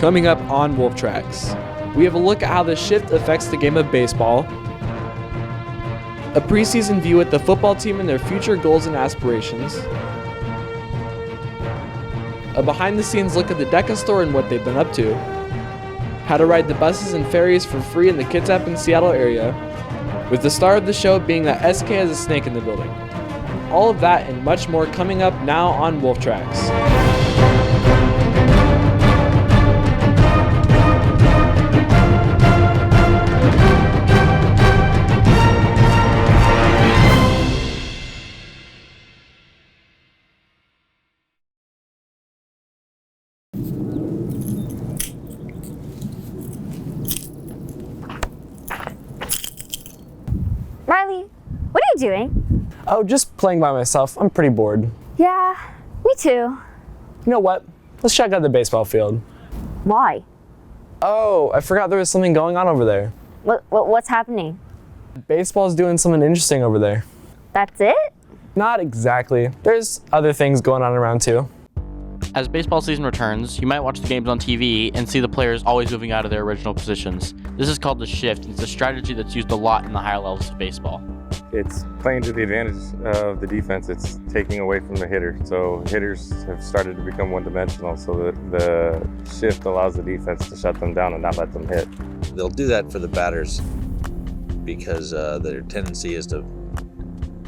Coming up on Wolf Tracks, we have a look at how the shift affects the game of baseball, a preseason view at the football team and their future goals and aspirations, a behind-the-scenes look at the DECA Store and what they've been up to, how to ride the buses and ferries for free in the Kitsap and Seattle area, with the star of the show being that SK has a snake in the building. All of that and much more coming up now on Wolf Tracks. Riley, what are you doing? Oh, just playing by myself. I'm pretty bored. Yeah, me too. You know what? Let's check out the baseball field. Why? Oh, I forgot there was something going on over there. What's happening? Baseball's doing something interesting over there. That's it? Not exactly. There's other things going on around too. As baseball season returns, you might watch the games on TV and see the players always moving out of their original positions. This is called the shift, and it's a strategy that's used a lot in the higher levels of baseball. It's playing to the advantage of the defense. It's taking away from the hitter. So hitters have started to become one-dimensional, so that the shift allows the defense to shut them down and not let them hit. They'll do that for the batters because their tendency is to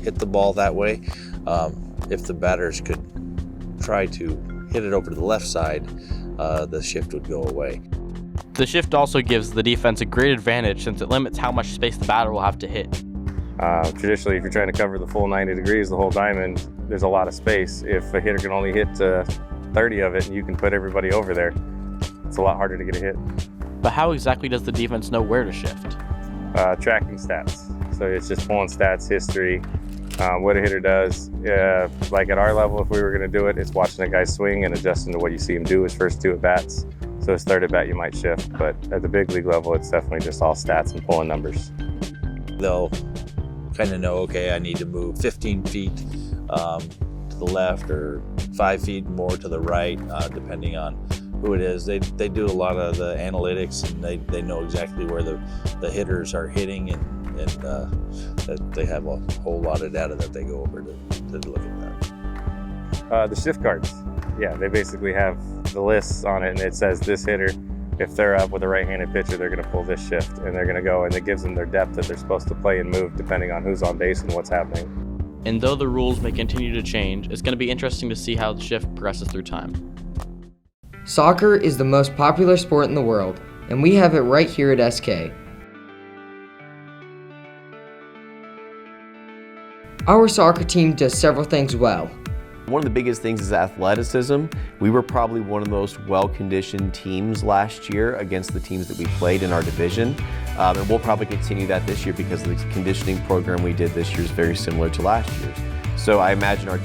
hit the ball that way. If the batters could try to hit it over to the left side, the shift would go away. The shift also gives the defense a great advantage since it limits how much space the batter will have to hit. Traditionally, if you're trying to cover the full 90 degrees, the whole diamond, there's a lot of space. If a hitter can only hit 30 of it and you can put everybody over there, it's a lot harder to get a hit. But how exactly does the defense know where to shift? Tracking stats. So it's just pulling stats, history, what a hitter does. Like at our level, if we were going to do it, it's watching a guy swing and adjusting to what you see him do his first two at-bats. So his third at-bat, you might shift. But at the big league level, it's definitely just all stats and pulling numbers. They'll kind of know, okay, I need to move 15 feet to the left or 5 feet more to the right, depending on who it is. They do a lot of the analytics, and they know exactly where the hitters are hitting, and they have a whole lot of data that they go over to look at that. The shift cards, yeah, they basically have the lists on it, and it says this hitter, if they're up with a right-handed pitcher, they're going to pull this shift, and they're going to go, and it gives them their depth that they're supposed to play and move depending on who's on base and what's happening. And though the rules may continue to change, it's going to be interesting to see how the shift progresses through time. Soccer is the most popular sport in the world, and we have it right here at SK. Our soccer team does several things well. One of the biggest things is athleticism. We were probably one of the most well-conditioned teams last year against the teams that we played in our division. And we'll probably continue that this year because the conditioning program we did this year is very similar to last year's. So I imagine our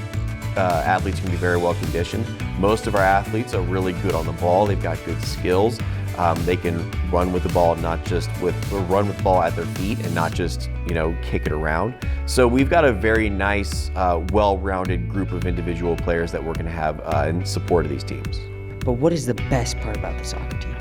athletes can be very well-conditioned. Most of our athletes are really good on the ball. They've got good skills. They can run with the ball, run with the ball at their feet and not just, kick it around. So we've got a very nice, well-rounded group of individual players that we're going to have in support of these teams. But what is the best part about the soccer team?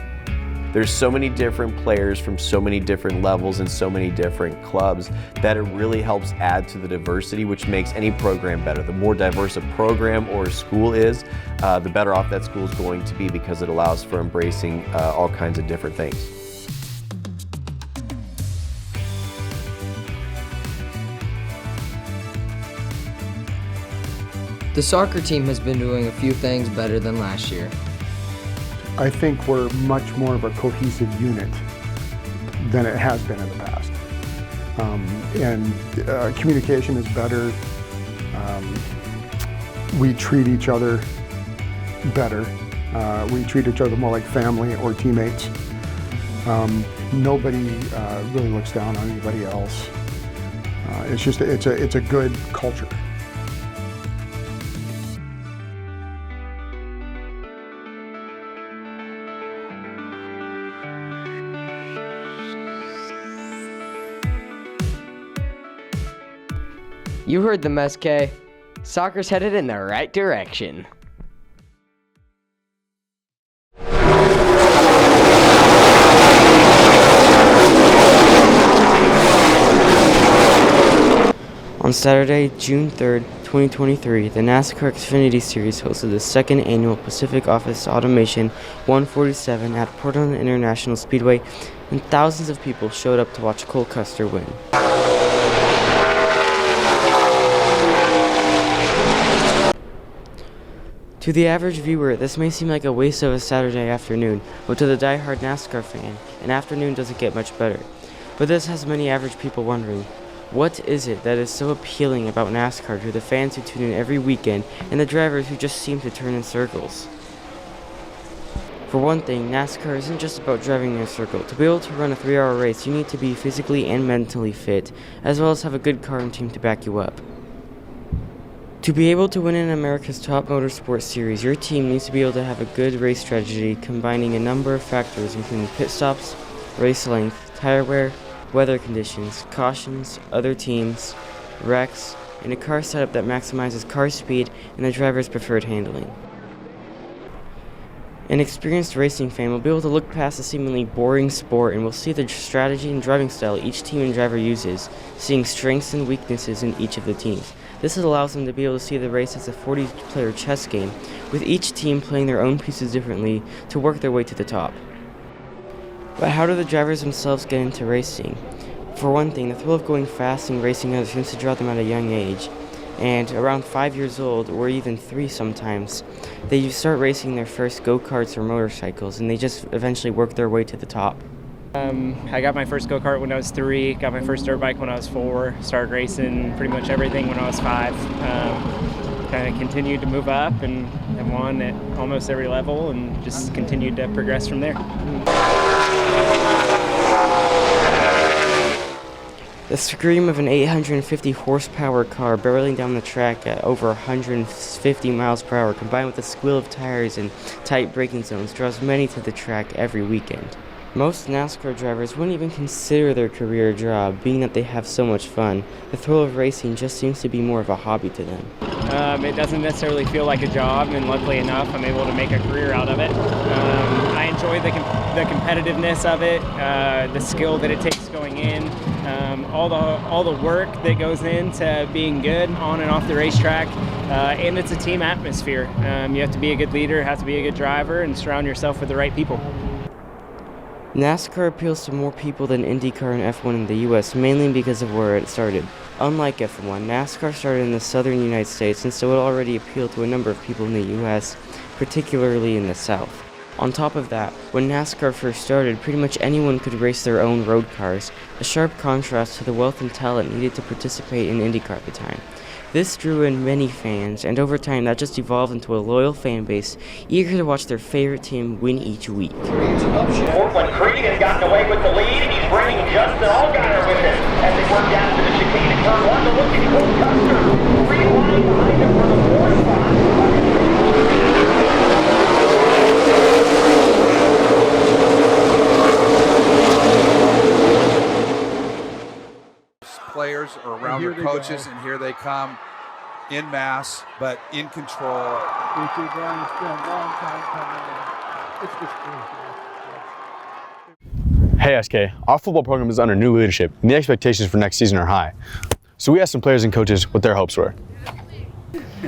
There's so many different players from so many different levels and so many different clubs that it really helps add to the diversity, which makes any program better. The more diverse a program or a school is, the better off that school is going to be because it allows for embracing all kinds of different things. The soccer team has been doing a few things better than last year. I think we're much more of a cohesive unit than it has been in the past. Communication is better. We treat each other better. We treat each other more like family or teammates. Nobody really looks down on anybody else. It's a good culture. You heard them, SK. Soccer's headed in the right direction. On Saturday, June 3rd, 2023, the NASCAR Xfinity Series hosted the second annual Pacific Office Automation 147 at Portland International Speedway, and thousands of people showed up to watch Cole Custer win. To the average viewer, this may seem like a waste of a Saturday afternoon, but to the die-hard NASCAR fan, an afternoon doesn't get much better. But this has many average people wondering, what is it that is so appealing about NASCAR to the fans who tune in every weekend and the drivers who just seem to turn in circles? For one thing, NASCAR isn't just about driving in a circle. To be able to run a 3-hour race, you need to be physically and mentally fit, as well as have a good car and team to back you up. To be able to win in America's top motorsport series, your team needs to be able to have a good race strategy combining a number of factors including pit stops, race length, tire wear, weather conditions, cautions, other teams, wrecks, and a car setup that maximizes car speed and the driver's preferred handling. An experienced racing fan will be able to look past the seemingly boring sport and will see the strategy and driving style each team and driver uses, seeing strengths and weaknesses in each of the teams. This allows them to be able to see the race as a 40-player chess game, with each team playing their own pieces differently to work their way to the top. But how do the drivers themselves get into racing? For one thing, the thrill of going fast and racing others seems to draw them at a young age. And around 5 years old, or even 3 sometimes, they start racing their first go-karts or motorcycles, and they just eventually work their way to the top. I got my first go-kart when I was 3, got my first dirt bike when I was 4, started racing pretty much everything when I was 5. Kind of continued to move up and won at almost every level and just continued to progress from there. The scream of an 850 horsepower car barreling down the track at over 150 miles per hour, combined with the squeal of tires and tight braking zones, draws many to the track every weekend. Most NASCAR drivers wouldn't even consider their career a job, being that they have so much fun. The thrill of racing just seems to be more of a hobby to them. It doesn't necessarily feel like a job, and luckily enough, I'm able to make a career out of it. I enjoy the competitiveness of it, the skill that it takes going in, all the work that goes into being good on and off the racetrack, and it's a team atmosphere. You have to be a good leader, have to be a good driver, and surround yourself with the right people. NASCAR appeals to more people than IndyCar and F1 in the US, mainly because of where it started. Unlike F1, NASCAR started in the southern United States, and so it already appealed to a number of people in the US, particularly in the South. On top of that, when NASCAR first started, pretty much anyone could race their own road cars, a sharp contrast to the wealth and talent needed to participate in IndyCar at the time. This drew in many fans, and over time that just evolved into a loyal fan base, eager to watch their favorite team win each week. Portland Creed has gotten away with the lead. He's bringing Justin Allgaier with him as they work down to the chicane in turn 1 to look at Cole Custer. 3 lines behind him for the 4th spot. Players are around their coaches, and here they come in mass, but in control. Hey SK, our football program is under new leadership, and the expectations for next season are high. So we asked some players and coaches what their hopes were.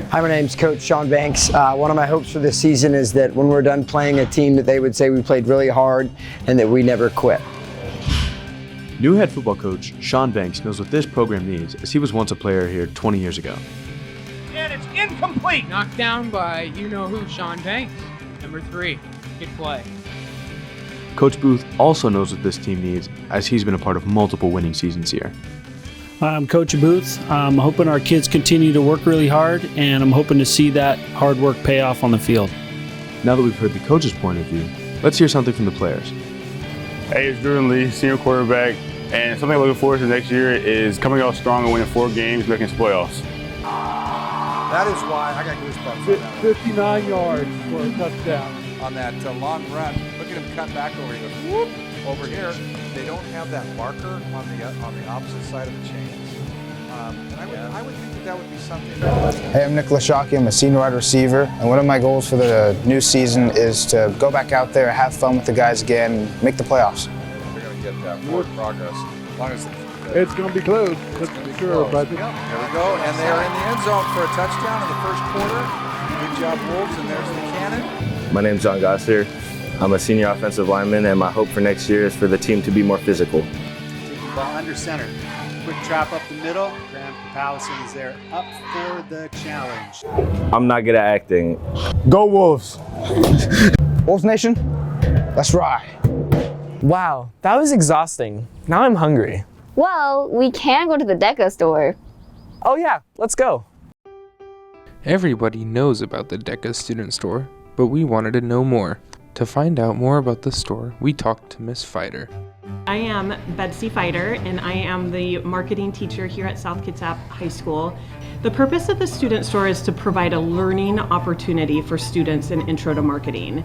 Hi, my name's Coach Sean Banks. One of my hopes for this season is that when we're done playing a team, that they would say we played really hard and that we never quit. New head football coach Sean Banks knows what this program needs, as he was once a player here 20 years ago. And it's incomplete. Knocked down by you-know-who, Sean Banks. Number 3, good play. Coach Booth also knows what this team needs, as he's been a part of multiple winning seasons here. I'm Coach Booth. I'm hoping our kids continue to work really hard, and I'm hoping to see that hard work pay off on the field. Now that we've heard the coach's point of view, let's hear something from the players. Hey, it's Jordan Lee, senior quarterback, and something I'm looking forward to next year is coming out strong and winning 4 games, making playoffs. That is why I got goosebumps on that 59 yards for a touchdown. On that long run, look at him cut back over here. Whoop, over here, they don't have that marker on the opposite side of the chains. And I would think that would be something. Hey, I'm Nick Lashaki. I'm a senior wide receiver, and one of my goals for the new season is to go back out there, have fun with the guys again, and make the playoffs. They're going to get that forward progress as long as the It's going to be close, that's for sure. But Yep, there we go. And they are in the end zone for a touchdown in the first quarter. Good job, Wolves, and there's the cannon. My name's John Gosser. I'm a senior offensive lineman, and my hope for next year is for the team to be more physical. Taking the ball under center. Quick trap up the middle. Graham Pallison is there up for the challenge. I'm not good at acting. Go Wolves! Wolves Nation, let's ride. Wow, that was exhausting. Now I'm hungry. Well, we can go to the DECA Store. Oh yeah, let's go. Everybody knows about the DECA Student Store, but we wanted to know more. To find out more about the store, we talked to Miss Fighter. I am Betsy Fighter, and I am the marketing teacher here at South Kitsap High School. The purpose of the student store is to provide a learning opportunity for students in Intro to Marketing.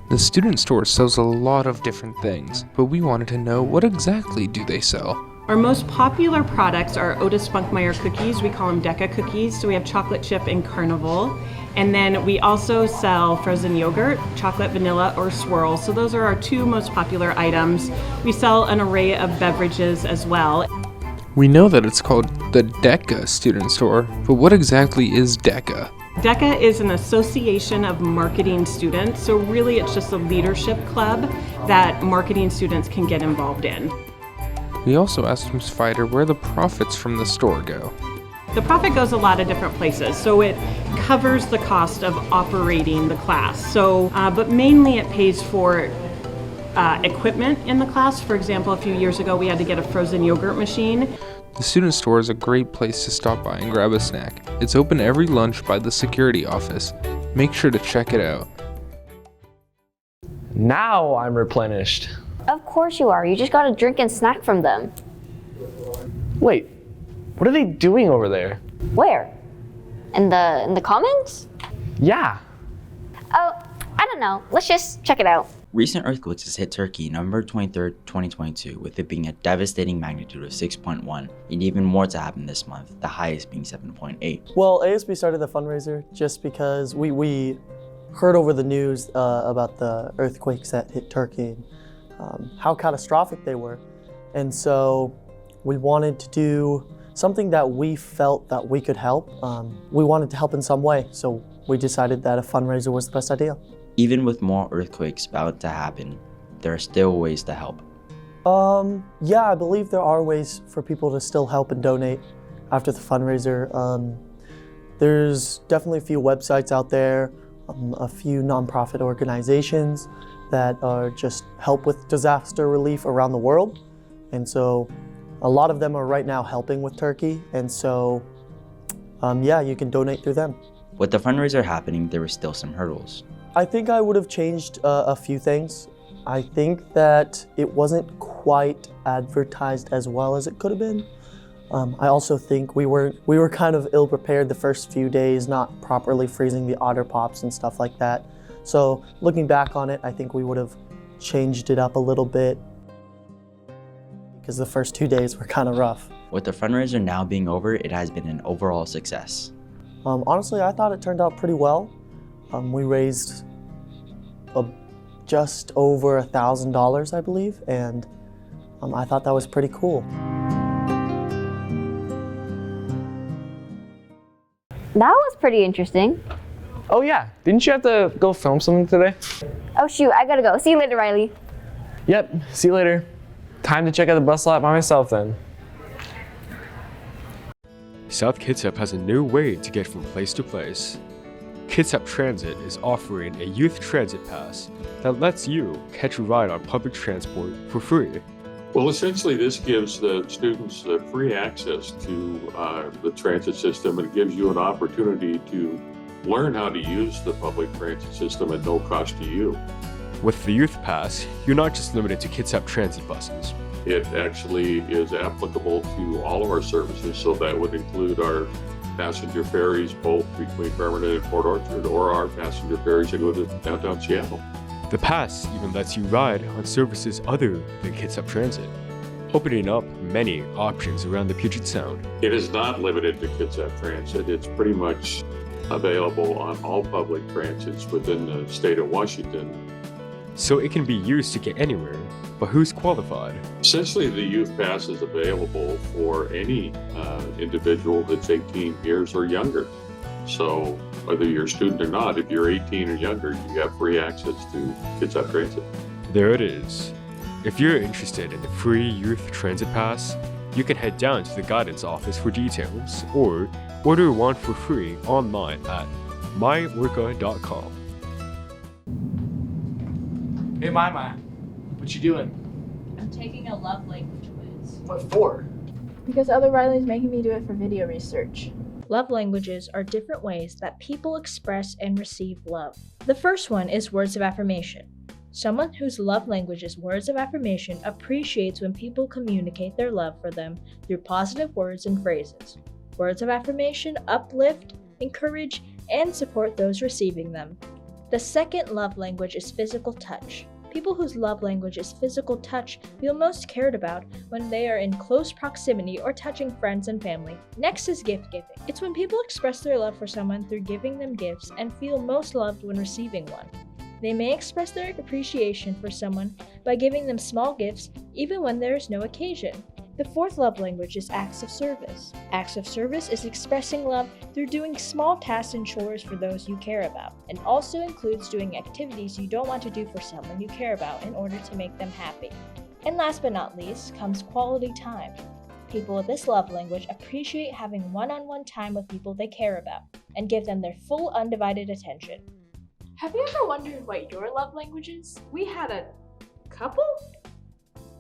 The student store sells a lot of different things, but we wanted to know, what exactly do they sell? Our most popular products are Otis Spunkmeyer cookies. We call them DECA cookies. So we have chocolate chip and carnival. And then we also sell frozen yogurt, chocolate vanilla, or swirl. So those are our two most popular items. We sell an array of beverages as well. We know that it's called the DECA Student Store, but what exactly is DECA? DECA is an association of marketing students. So really it's just a leadership club that marketing students can get involved in. We also asked Ms. Fighter where the profits from the store go. The profit goes a lot of different places, so it covers the cost of operating the class. So, but mainly it pays for equipment in the class. For example, a few years ago we had to get a frozen yogurt machine. The student store is a great place to stop by and grab a snack. It's open every lunch by the security office. Make sure to check it out. Now I'm replenished. Of course you are. You just got a drink and snack from them. Wait, what are they doing over there? Where? In the commons? Yeah. Oh, I don't know. Let's just check it out. Recent earthquakes has hit Turkey November 23, 2022, with it being a devastating magnitude of 6.1, and even more to happen this month, the highest being 7.8. Well, ASB started the fundraiser just because we heard over the news about the earthquakes that hit Turkey, how catastrophic they were. And so we wanted to do something that we felt that we could help. We wanted to help in some way, so we decided that a fundraiser was the best idea. Even with more earthquakes about to happen, there are still ways to help. Yeah, I believe there are ways for people to still help and donate after the fundraiser. There's definitely a few websites out there, a few nonprofit organizations that are just help with disaster relief around the world. And so a lot of them are right now helping with Turkey. And so, yeah, you can donate through them. With the fundraiser happening, there were still some hurdles. I think I would have changed a few things. I think that it wasn't quite advertised as well as it could have been. I also think we were kind of ill prepared the first few days, not properly freezing the otter pops and stuff like that. So looking back on it, I think we would have changed it up a little bit because the first 2 days were kind of rough. With the fundraiser now being over, it has been an overall success. Honestly, I thought it turned out pretty well. We raised just over $1,000, I believe, and I thought that was pretty cool. That was pretty interesting. Oh yeah, didn't you have to go film something today? Oh shoot, I gotta go. See you later, Riley. Yep, see you later. Time to check out the bus lot by myself then. South Kitsap has a new way to get from place to place. Kitsap Transit is offering a youth transit pass that lets you catch a ride on public transport for free. Well, essentially, this gives the students free access to the transit system, and it gives you an opportunity to learn how to use the public transit system at no cost to you. With the Youth Pass, you're not just limited to Kitsap Transit buses. It actually is applicable to all of our services, so that would include our passenger ferries, both between Bremerton and Port Orchard, or our passenger ferries that go to downtown Seattle. The pass even lets you ride on services other than Kitsap Transit, opening up many options around the Puget Sound. It is not limited to Kitsap Transit. It's pretty much available on all public transits within the state of Washington. so it can be used to get anywhere. But who's qualified? Essentially, the youth pass is available for any individual that's 18 years or younger. So whether you're a student or not, if you're 18 or younger, you have free access to Kitsap Transit. There it is. If you're interested in the free youth transit pass, you can head down to the guidance office for details or order one for free online at myorca.com. Hey, Mama, what you doing? I'm taking a love language quiz. What for? Because other Riley's making me do it for video research. Love languages are different ways that people express and receive love. The first one is words of affirmation. Someone whose love language is words of affirmation appreciates when people communicate their love for them through positive words and phrases. Words of affirmation uplift, encourage, and support those receiving them. The second love language is physical touch. People whose love language is physical touch feel most cared about when they are in close proximity or touching friends and family. Next is gift giving. It's when people express their love for someone through giving them gifts and feel most loved when receiving one. They may express their appreciation for someone by giving them small gifts even when there is no occasion. The fourth love language is acts of service. Acts of service is expressing love through doing small tasks and chores for those you care about, and also includes doing activities you don't want to do for someone you care about in order to make them happy. And last but not least comes quality time. People with this love language appreciate having one-on-one time with people they care about and give them their full undivided attention. Have you ever wondered what your love language is? We had a couple?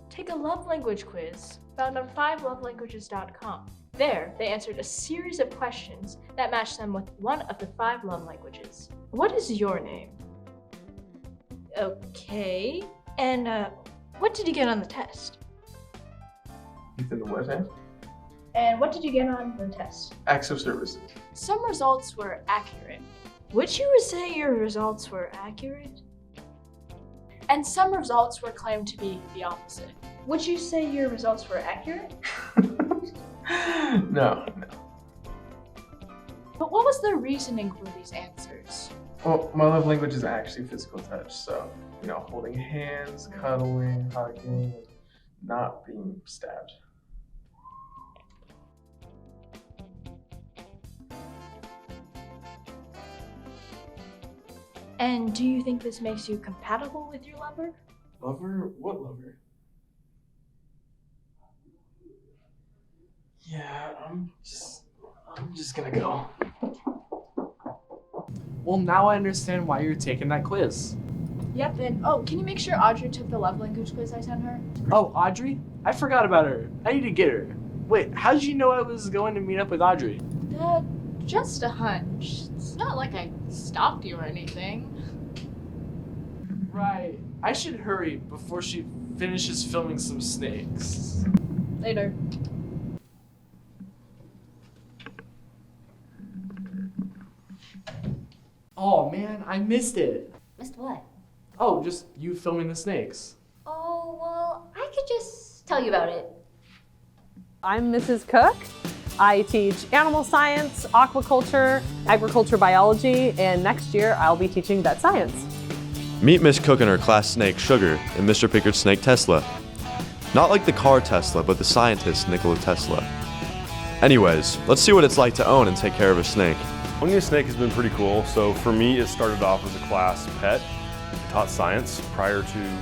Take a love language quiz found on 5lovelanguages.com. There, they answered a series of questions that matched them with one of the 5 love languages. What is your name? Okay. And what did you get on the test? Ethan, the what test? And what did you get on the test? Acts of service. Some results were accurate. Would you say your results were accurate? And some results were claimed to be the opposite. Would you say your results were accurate? No. But what was the reasoning for these answers? Well, my love language is actually physical touch, so, holding hands, cuddling, hugging, and not being stabbed. And do you think this makes you compatible with your lover? Lover? What lover? Yeah, I'm just gonna go. Well, now I understand why you're taking that quiz. Yep, and can you make sure Audrey took the love language quiz I sent her? Oh, Audrey? I forgot about her. I need to get her. Wait, how did you know I was going to meet up with Audrey? Just a hunch. It's not like I stalked you or anything. Right. I should hurry before she finishes filming some snakes. Later. Oh man, I missed it. Missed what? Oh, just you filming the snakes. Oh, well, I could just tell you about it. I'm Mrs. Cook. I teach animal science, aquaculture, agriculture biology, and next year I'll be teaching vet science. Meet Miss Cook and her class snake, Sugar, and Mr. Pickard's snake, Tesla. Not like the car Tesla, but the scientist, Nikola Tesla. Anyways, let's see what it's like to own and take care of a snake. Owning a snake has been pretty cool. So for me, it started off as a class pet. I taught science prior to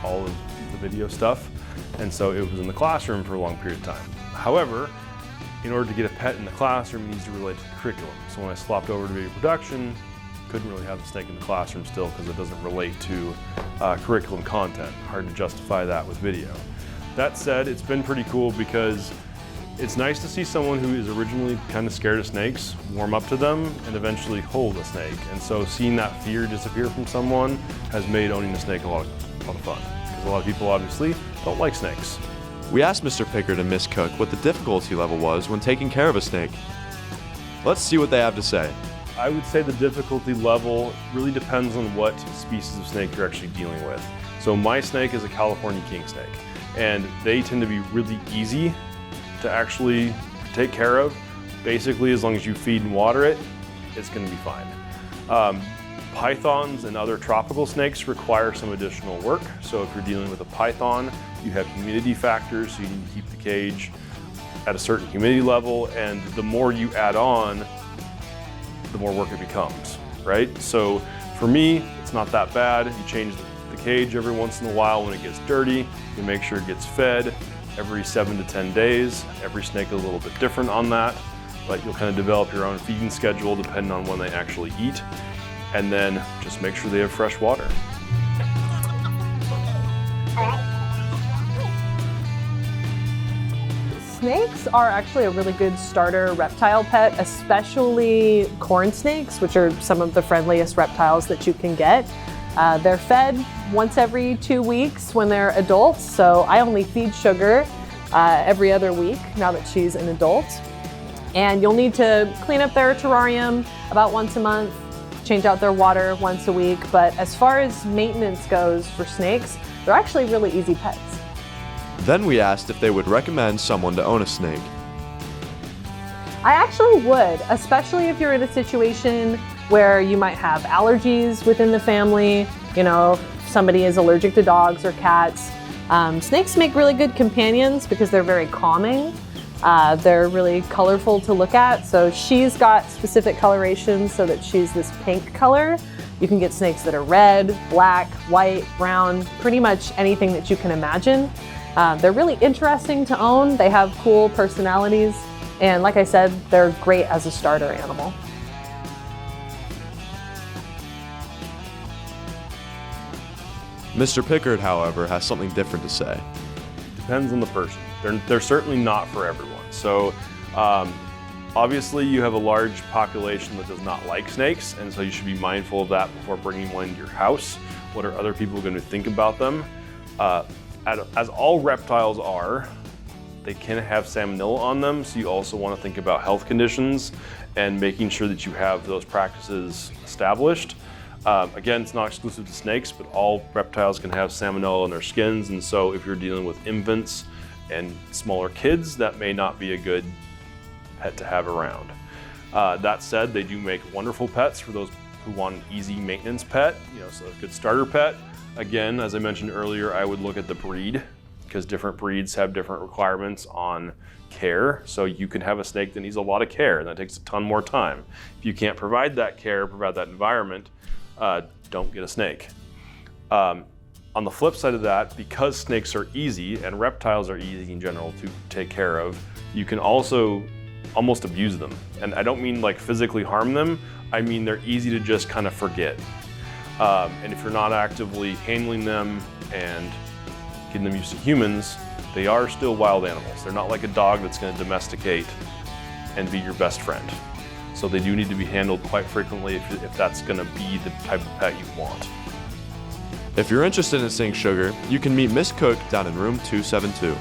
all of the video stuff. And so it was in the classroom for a long period of time. However, in order to get a pet in the classroom, it needs to relate to the curriculum. So when I swapped over to video production, couldn't really have the snake in the classroom still because it doesn't relate to curriculum content. Hard to justify that with video. That said, it's been pretty cool because it's nice to see someone who is originally kind of scared of snakes warm up to them and eventually hold a snake. And so seeing that fear disappear from someone has made owning a snake a lot of fun. Because a lot of people obviously don't like snakes. We asked Mr. Pickard and Miss Cook what the difficulty level was when taking care of a snake. Let's see what they have to say. I would say the difficulty level really depends on what species of snake you're actually dealing with. So my snake is a California king snake, and they tend to be really easy to actually take care of. Basically, as long as you feed and water it, it's going to be fine. Pythons and other tropical snakes require some additional work. So if you're dealing with a python, you have humidity factors, so you need to keep the cage at a certain humidity level, and the more you add on, the more work it becomes, right? So for me, it's not that bad. You change the cage every once in a while when it gets dirty. You make sure it gets fed every 7 to 10 days. Every snake is a little bit different on that, but you'll kind of develop your own feeding schedule depending on when they actually eat. And then just make sure they have fresh water. Snakes are actually a really good starter reptile pet, especially corn snakes, which are some of the friendliest reptiles that you can get. They're fed once every 2 weeks when they're adults, so I only feed Sugar every other week now that she's an adult. And you'll need to clean up their terrarium about once a month, change out their water once a week, but as far as maintenance goes for snakes, they're actually really easy pets. Then we asked if they would recommend someone to own a snake. I actually would, especially if you're in a situation where you might have allergies within the family, you know, if somebody is allergic to dogs or cats. Snakes make really good companions because they're very calming. They're really colorful to look at. So she's got specific colorations so that she's this pink color. You can get snakes that are red, black, white, brown, pretty much anything that you can imagine. They're really interesting to own. They have cool personalities. And like I said, they're great as a starter animal. Mr. Pickard, however, has something different to say. Depends on the person. They're certainly not for everyone. So obviously you have a large population that does not like snakes, and so you should be mindful of that before bringing one into your house. What are other people going to think about them? As all reptiles are, they can have salmonella on them, so you also want to think about health conditions and making sure that you have those practices established. Again, it's not exclusive to snakes, but all reptiles can have salmonella in their skins, and so if you're dealing with infants and smaller kids, that may not be a good pet to have around. That said, they do make wonderful pets for those who want an easy maintenance pet, so a good starter pet. Again, as I mentioned earlier, I would look at the breed, because different breeds have different requirements on care. So you can have a snake that needs a lot of care, and that takes a ton more time. If you can't provide that care, provide that environment, don't get a snake. On the flip side of that, because snakes are easy and reptiles are easy in general to take care of, you can also almost abuse them. And I don't mean like physically harm them, I mean they're easy to just kind of forget. And if you're not actively handling them and getting them used to humans, they are still wild animals. They're not like a dog that's going to domesticate and be your best friend. So they do need to be handled quite frequently if that's going to be the type of pet you want. If you're interested in seeing Sugar, you can meet Miss Cook down in room 272.